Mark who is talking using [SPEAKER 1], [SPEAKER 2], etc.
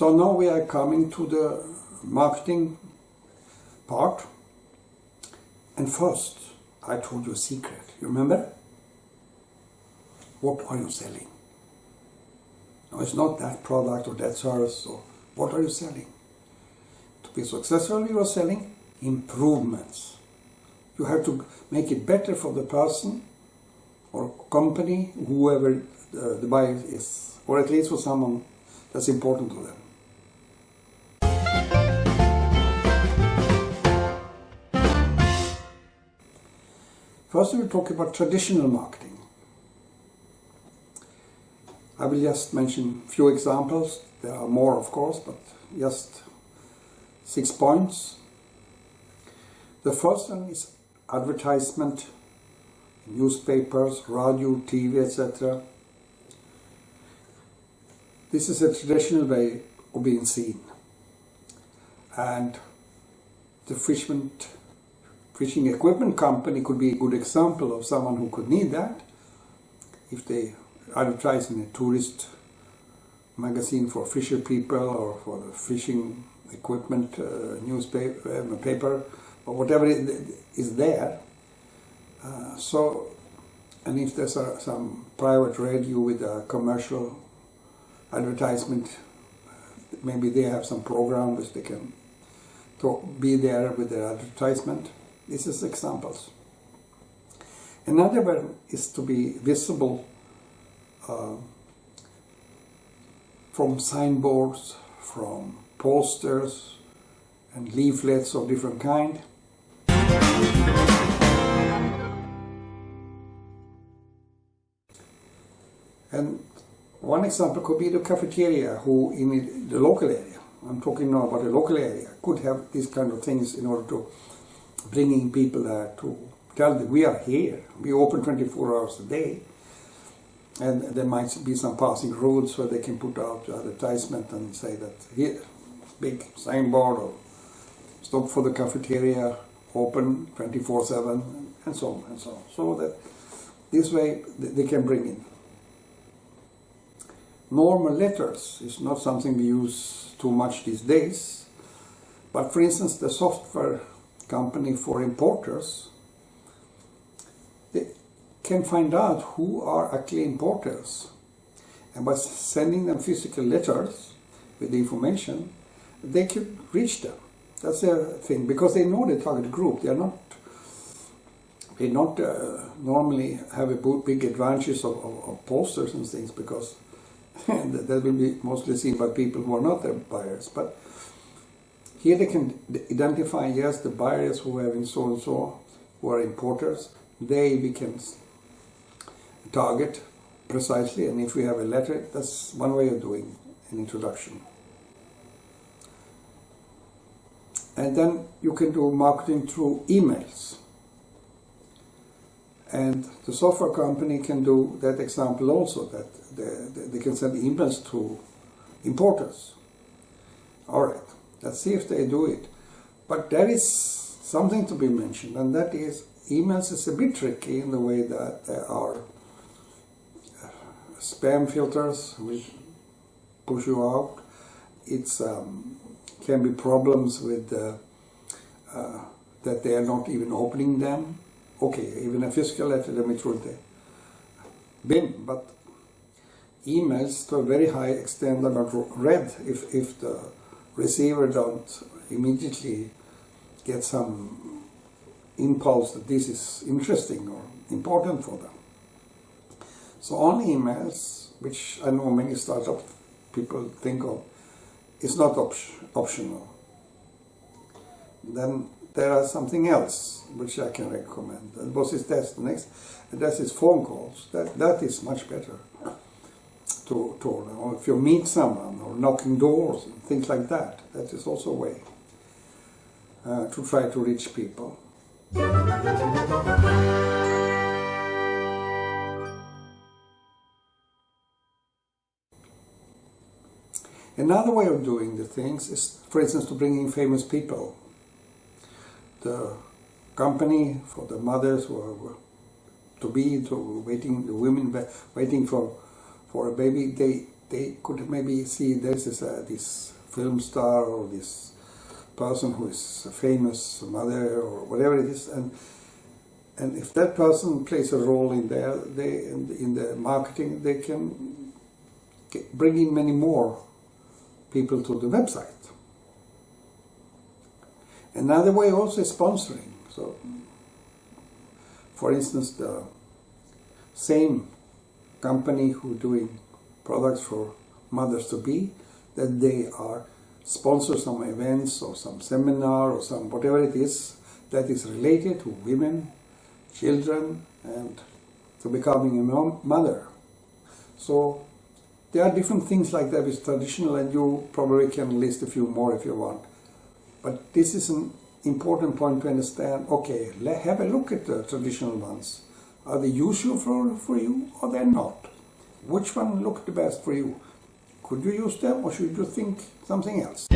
[SPEAKER 1] So now we are coming to the marketing part. And first, I told you a secret. You remember? What are you selling? No, it's not that product or that service. So what are you selling? To be successful, you are selling improvements. You have to make it better for the person or company, whoever the buyer is, or at least for someone that's important to them. First, we will talk about traditional marketing. I will just mention a few examples. There are more, of course, but just 6 points. The first one is advertisement, newspapers, radio, TV, etc. This is a traditional way of being seen. And the fishing equipment company could be a good example of someone who could need that. If they advertise in a tourist magazine for fisher people or for the fishing equipment newspaper, paper, or whatever is there. And if there's some private radio with a commercial advertisement, maybe they have some program which they can be there with their advertisement. This is examples. Another one is to be visible from signboards, from posters and leaflets of different kind. And one example could be the cafeteria who in the local area, I'm talking now about the local area, could have these kind of things in order to bring in people there to tell them we are here, we open 24 hours a day. And there might be some passing roads where they can put out advertisement and say that here, big signboard or stop for the cafeteria, open 24/7 and so on and so on. So that this way they can bring in. Normal letters is not something we use too much these days, but for instance the software company for importers, they can find out who are actually importers, and by sending them physical letters with the information, they could reach them. That's their thing, because they know the target group. They not normally have a big advantage of posters and things, because that will be mostly seen by people who are not their buyers. But here they can identify, yes, the buyers who have in so and so, who are importers, we can target precisely, and if we have a letter, that's one way of doing an introduction. And then you can do marketing through emails. And the software company can do that example also, that they can send emails to importers. Alright, let's see if they do it. But there is something to be mentioned, and that is emails is a bit tricky in the way that there are spam filters which push you out. It's can be problems with that they are not even opening them. Okay, even a physical letter, let me throw the bin, but emails to a very high extent are not read if the receiver don't immediately get some impulse that this is interesting or important for them. So on emails, which I know many startup people think of, is not optional. Then there are something else which I can recommend. And what is that next? And that is phone calls. That is much better to or if you meet someone or knocking doors and things like that. That is also a way to try to reach people. Another way of doing the things is, for instance, to bring in famous people. The company for the mothers who are the women waiting for a baby, they they could maybe see this film star or this person who is a famous mother or whatever it is, and if that person plays a role in in the marketing, they can bring in many more people to the website. Another way also is sponsoring. So, for instance, the same company who doing products for mothers-to-be, that they are sponsor some events or some seminar or some whatever it is that is related to women, children, and to becoming a mother. So there are different things like that with traditional, and you probably can list a few more if you want. But this is an important point to understand. Okay, have a look at the traditional ones. Are they useful for you or they're not? Which one looked the best for you? Could you use them or should you think something else?